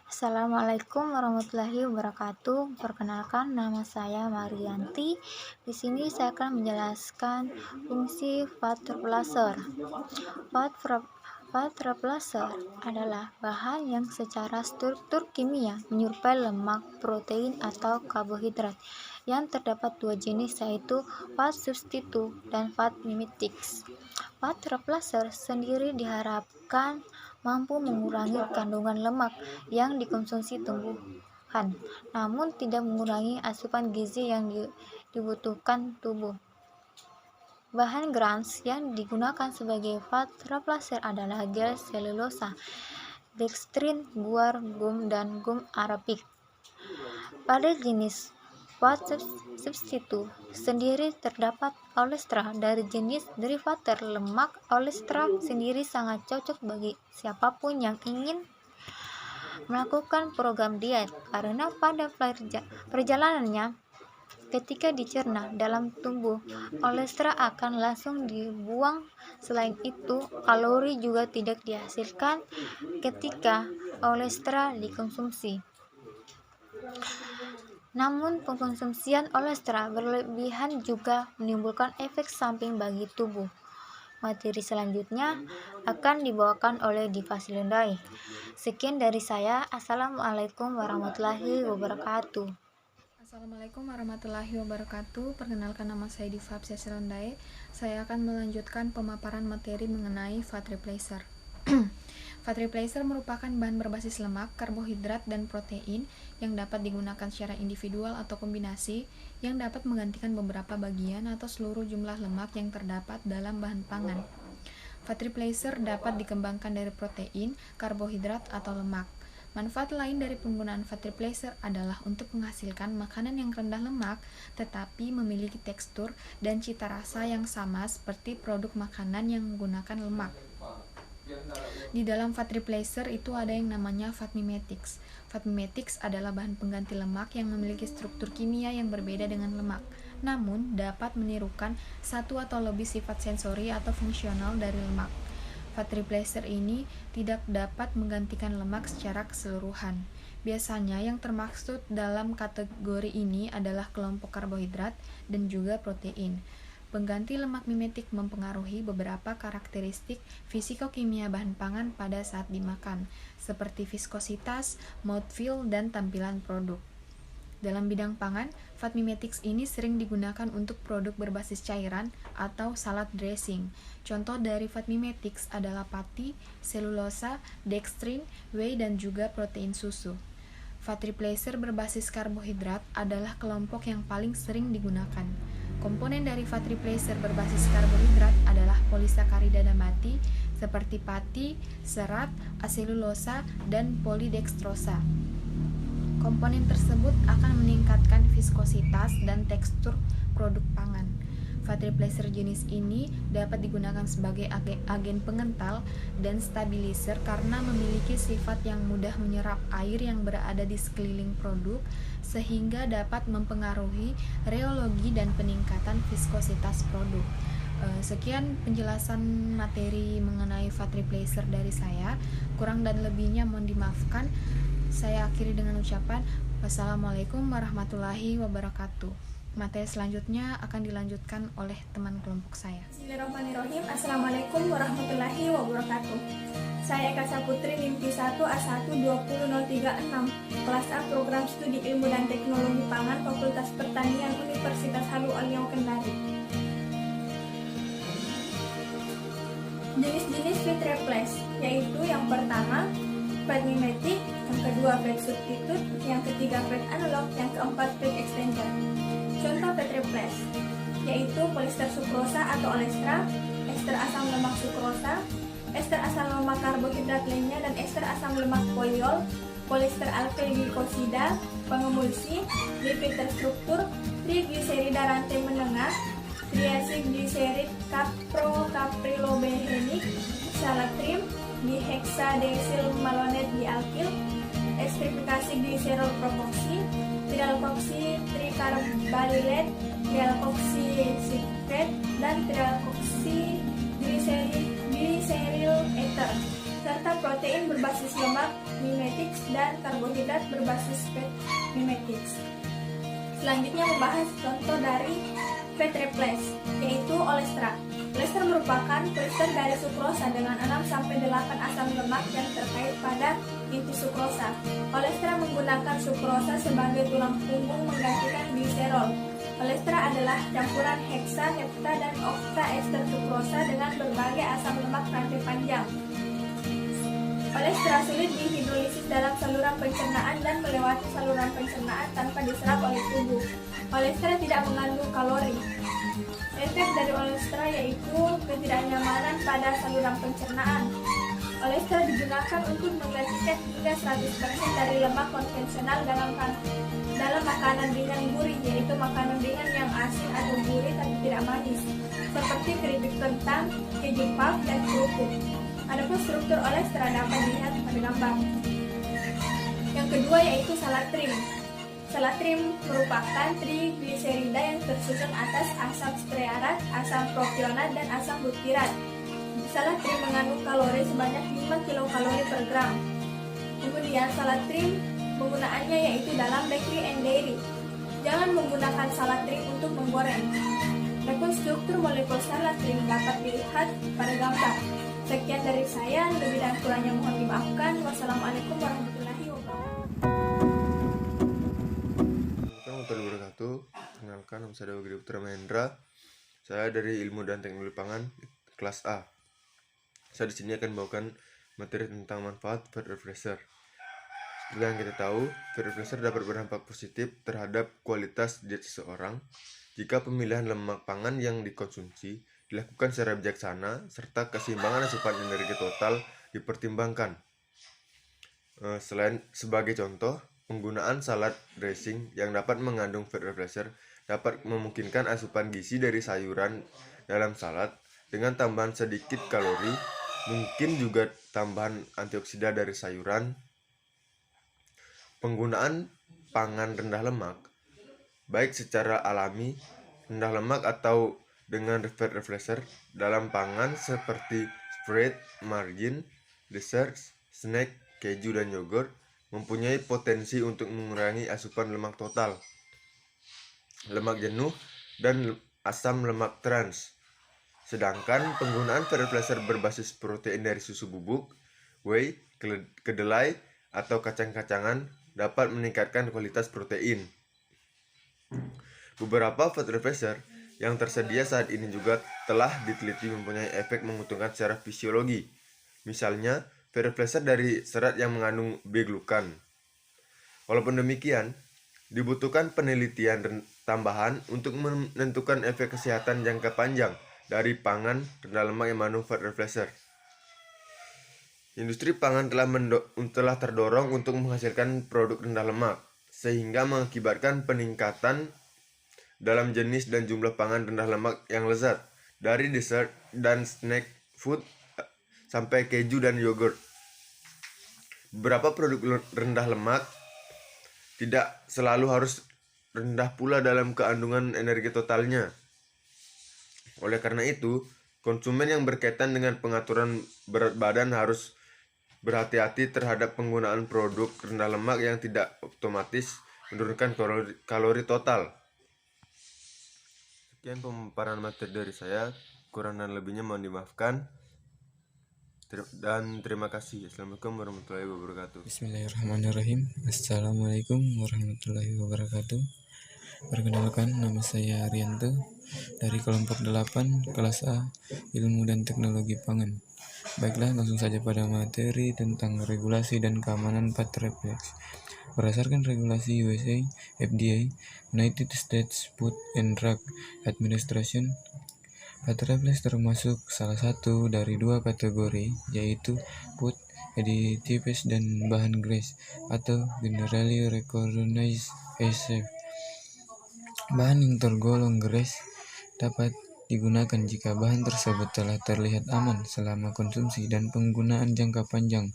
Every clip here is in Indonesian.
Assalamualaikum warahmatullahi wabarakatuh. Perkenalkan, nama saya Marianti. Di sini saya akan menjelaskan fungsi fat replacer. Fat replacer adalah bahan yang secara struktur kimia menyerupai lemak, protein, atau karbohidrat yang terdapat dua jenis, yaitu fat substitut dan fat mimetics. Fat replacer sendiri diharapkan mampu mengurangi kandungan lemak yang dikonsumsi tumbuhan, namun tidak mengurangi asupan gizi yang dibutuhkan tubuh. Bahan Grams yang digunakan sebagai fat replacer adalah gel selulosa, dextrin, guar, gum, dan gum arabik. Pada jenis fat substitut sendiri terdapat olestra dari jenis derivatif lemak. Olestra sendiri sangat cocok bagi siapapun yang ingin melakukan program diet karena pada perjalanannya ketika dicerna dalam tubuh, olestra akan langsung dibuang. Selain itu, kalori juga tidak dihasilkan ketika olestra dikonsumsi. Namun, pengkonsumsian olestra berlebihan juga menimbulkan efek samping bagi tubuh. Materi selanjutnya akan dibawakan oleh Diva Silundai. Sekian dari saya. Assalamualaikum warahmatullahi wabarakatuh. Assalamualaikum warahmatullahi wabarakatuh. Perkenalkan, nama saya Diva Silundai. Saya akan melanjutkan pemaparan materi mengenai fat replacer. Fat replacer merupakan bahan berbasis lemak, karbohidrat, dan protein yang dapat digunakan secara individual atau kombinasi yang dapat menggantikan beberapa bagian atau seluruh jumlah lemak yang terdapat dalam bahan pangan. Fat replacer dapat dikembangkan dari protein, karbohidrat, atau lemak. Manfaat lain dari penggunaan fat replacer adalah untuk menghasilkan makanan yang rendah lemak tetapi memiliki tekstur dan cita rasa yang sama seperti produk makanan yang menggunakan lemak. Di dalam fat replacer itu ada yang namanya fat mimetics. Fat mimetics adalah bahan pengganti lemak yang memiliki struktur kimia yang berbeda dengan lemak, namun dapat menirukan satu atau lebih sifat sensori atau fungsional dari lemak. Fat replacer ini tidak dapat menggantikan lemak secara keseluruhan. Biasanya yang termaksud dalam kategori ini adalah kelompok karbohidrat dan juga protein. Pengganti lemak mimetik mempengaruhi beberapa karakteristik fisikokimia bahan pangan pada saat dimakan, seperti viskositas, mouthfeel, dan tampilan produk. Dalam bidang pangan, fat mimetics ini sering digunakan untuk produk berbasis cairan atau salad dressing. Contoh dari fat mimetics adalah pati, selulosa, dextrin, whey, dan juga protein susu. Fat replacer berbasis karbohidrat adalah kelompok yang paling sering digunakan. Komponen dari fat replacer berbasis karbohidrat adalah polisakarida nabati seperti pati, serat, aselulosa, dan polidextrosa. Komponen tersebut akan meningkatkan viskositas dan tekstur produk pangan. Fat replacer jenis ini dapat digunakan sebagai agen pengental dan stabilizer karena memiliki sifat yang mudah menyerap air yang berada di sekeliling produk sehingga dapat mempengaruhi reologi dan peningkatan viskositas produk. Sekian penjelasan materi mengenai fat replacer dari saya. Kurang dan lebihnya mohon dimaafkan. Saya akhiri dengan ucapan wassalamualaikum warahmatullahi wabarakatuh. Materi selanjutnya akan dilanjutkan oleh teman kelompok saya. Bismillahirrahmanirrahim. Assalamualaikum warahmatullahi wabarakatuh. Saya Eka Saputri, NIM 1 A1 20036, kelas A, Program Studi Ilmu dan Teknologi Pangan, Fakultas Pertanian, Universitas Halu Oleo Kendari. Jenis-jenis fat replace yaitu yang pertama fat mimetic, yang kedua fat substitute, yang ketiga fat analog, yang keempat fat exchanger. Contoh fat replace yaitu poliester sukrosa atau olestra, ester asam lemak sukrosa, ester asam lemak karbohidrat lainnya, dan ester asam lemak poliol, poliester alkyl glikosida, pengemulsi, lipid terstruktur, trigliserida rantai menengah, triacylglycerid caprylobenzenic, salatrim, diheksadesil malonate dialkyl, esterifikasi gliserol propoksi, trialkoxy tricarbamylate, trialkoxy citrate, dan trialkoxy glyceryl ether, serta protein berbasis lemak lemak mimetics dan karbohidrat berbasis fat mimetics. Selanjutnya membahas contoh dari fat replace, yaitu olestra. Olestra merupakan polister dari sukrosa dengan 6-8 asam lemak yang terkait pada inti sukrosa. Olestra menggunakan sukrosa sebagai tulang punggung menggantikan gliserol. Olestra adalah campuran heksa, hepta, dan okta ester sukrosa dengan berbagai asam lemak rantai panjang. Olestra sulit dihidrolisis dalam saluran pencernaan dan melewati saluran pencernaan tanpa diserap oleh tubuh. Olestra tidak mengandung kalori. Efek dari olestra yaitu ketidaknyamanan pada saluran pencernaan. Olestra digunakan untuk menggantikan hingga 100% dari lemak konvensional dalam makanan ringan gurih, yaitu makanan ringan yang asin atau gurih tapi tidak manis, seperti keripik kentang, keju puff, dan kerupuk. Adapun struktur olestra dapat dilihat pada gambar. Yang kedua yaitu salatrim. Salatrim merupakan trigliserida yang tersusun atas asam stearat, asam propionat, dan asam butirat. Salatrim mengandung kalori sebanyak 5 kilokalori per gram. Kemudian salatrim penggunaannya yaitu dalam bakery and dairy. Jangan menggunakan salatrim untuk menggoreng. Adapun struktur molekul salatrim dapat dilihat pada gambar. Sekian dari saya, lebih dan kurangnya mohon dimaafkan. Wassalamualaikum warahmatullahi wabarakatuh. Perkenalkan, nama saya Dewa Putra Mahendra. Saya dari Ilmu dan Teknologi Pangan kelas A. Saya di sini akan membawakan materi tentang manfaat fat replacer. Seperti yang kita tahu, fat replacer dapat berdampak positif terhadap kualitas diet seseorang jika pemilihan lemak pangan yang dikonsumsi dilakukan secara bijaksana serta keseimbangan asupan energi total dipertimbangkan. Selain sebagai contoh, penggunaan salad dressing yang dapat mengandung fat replacer dapat memungkinkan asupan gizi dari sayuran dalam salad dengan tambahan sedikit kalori, mungkin juga tambahan antioksida dari sayuran. Penggunaan pangan rendah lemak, baik secara alami, rendah lemak atau dengan fat replacer dalam pangan seperti spread, margin, dessert, snack, keju, dan yogurt mempunyai potensi untuk mengurangi asupan lemak total, lemak jenuh, dan asam lemak trans. Sedangkan penggunaan fat replacer berbasis protein dari susu bubuk, whey, kedelai, atau kacang-kacangan dapat meningkatkan kualitas protein. Beberapa fat replacer yang tersedia saat ini juga telah diteliti mempunyai efek menguntungkan secara fisiologi. Misalnya, fat replacer dari serat yang mengandung B-glukan. Walaupun demikian, dibutuhkan penelitian tambahan untuk menentukan efek kesehatan jangka panjang dari pangan rendah lemak yang mengandung fat replacer. Industri pangan telah terdorong untuk menghasilkan produk rendah lemak, sehingga mengakibatkan peningkatan dalam jenis dan jumlah pangan rendah lemak yang lezat, dari dessert dan snack food sampai keju dan yogurt. Beberapa produk rendah lemak tidak selalu harus rendah pula dalam kandungan energi totalnya. Oleh karena itu, konsumen yang berkaitan dengan pengaturan berat badan harus berhati-hati terhadap penggunaan produk rendah lemak yang tidak otomatis menurunkan kalori total. Sekian pemaparan materi dari saya, kurang dan lebihnya mohon dimaafkan. Dan terima kasih. Assalamualaikum warahmatullahi wabarakatuh. Bismillahirrahmanirrahim. Assalamualaikum warahmatullahi wabarakatuh. Perkenalkan, nama saya Arianto dari kelompok 8 kelas A Ilmu dan Teknologi Pangan. Baiklah, langsung saja pada materi tentang regulasi dan keamanan fat replacer. Berdasarkan regulasi USA, FDA, United States Food and Drug Administration, fat replacer termasuk salah satu dari dua kategori, yaitu food additives dan bahan grease atau generally recognized as safe. Bahan yang tergolong grease dapat digunakan jika bahan tersebut telah terlihat aman selama konsumsi dan penggunaan jangka panjang.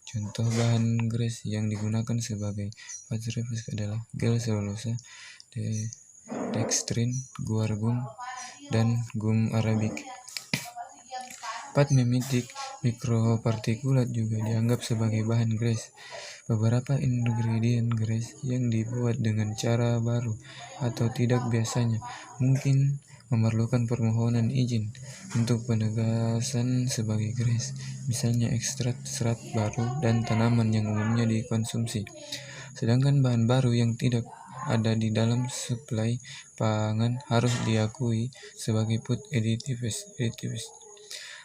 Contoh bahan grease yang digunakan sebagai fat replacer adalah gel selulosa, dextrin, guar gum, dan gum arabic. Fat mimetic Mikropartikulat juga dianggap sebagai bahan GRAS. Beberapa ingredient GRAS yang dibuat dengan cara baru atau tidak biasanya mungkin memerlukan permohonan izin untuk penegasan sebagai GRAS, misalnya ekstrak serat baru dan tanaman yang umumnya dikonsumsi. Sedangkan bahan baru yang tidak ada di dalam suplai pangan harus diakui sebagai food additives.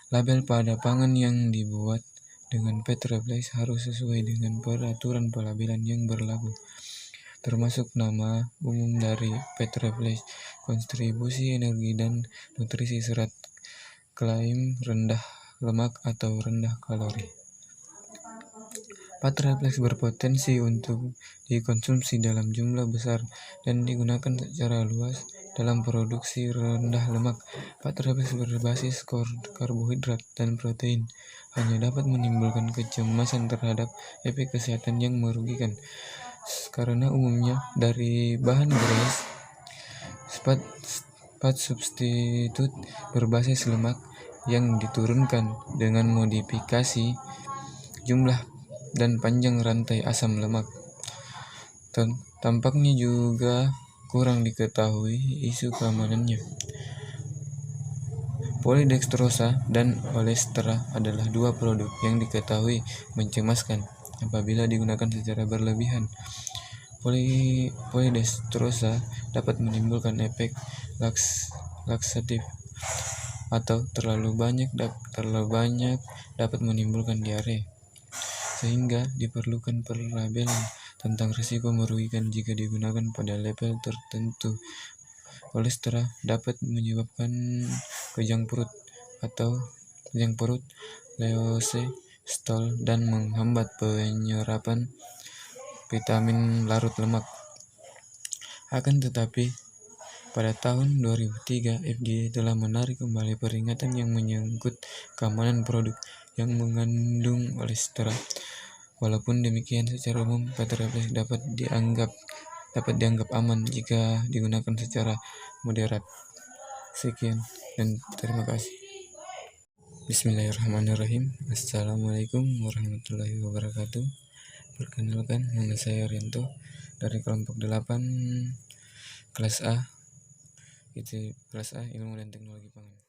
Label pada pangan yang dibuat dengan Petroplus harus sesuai dengan peraturan pelabelan yang berlaku, termasuk nama umum dari Petroplus, kontribusi energi dan nutrisi serat, klaim rendah lemak atau rendah kalori. Petroplus berpotensi untuk dikonsumsi dalam jumlah besar dan digunakan secara luas dalam produksi rendah lemak. Petroplus berbasis karbohidrat dan protein hanya dapat menimbulkan kecemasan terhadap efek kesehatan yang merugikan, karena umumnya dari bahan GRAS. Fat substitut berbasis lemak yang diturunkan dengan modifikasi jumlah dan panjang rantai asam lemak. Tampaknya juga kurang diketahui isu keamanannya. Polidextrosa dan olestra adalah dua produk yang diketahui mencemaskan apabila digunakan secara berlebihan. Polidextrosa dapat menimbulkan efek laksatif, atau terlalu banyak dapat menimbulkan diare, sehingga diperlukan pelabelan tentang risiko merugikan jika digunakan pada level tertentu. Olestra dapat menyebabkan kejang perut, leuse, stol, dan menghambat penyerapan vitamin larut lemak. Akan tetapi, pada tahun 2003, FDA telah menarik kembali peringatan yang menyangkut keamanan produk yang mengandung olestra. Walaupun demikian, secara umum Petroplus dapat dianggap aman jika digunakan secara moderat. Sekian dan terima kasih. Bismillahirrahmanirrahim. Assalamualaikum warahmatullahi wabarakatuh. Perkenalkan, nama saya Rianto dari kelompok 8 kelas A, Ilmu dan Teknologi Pangan.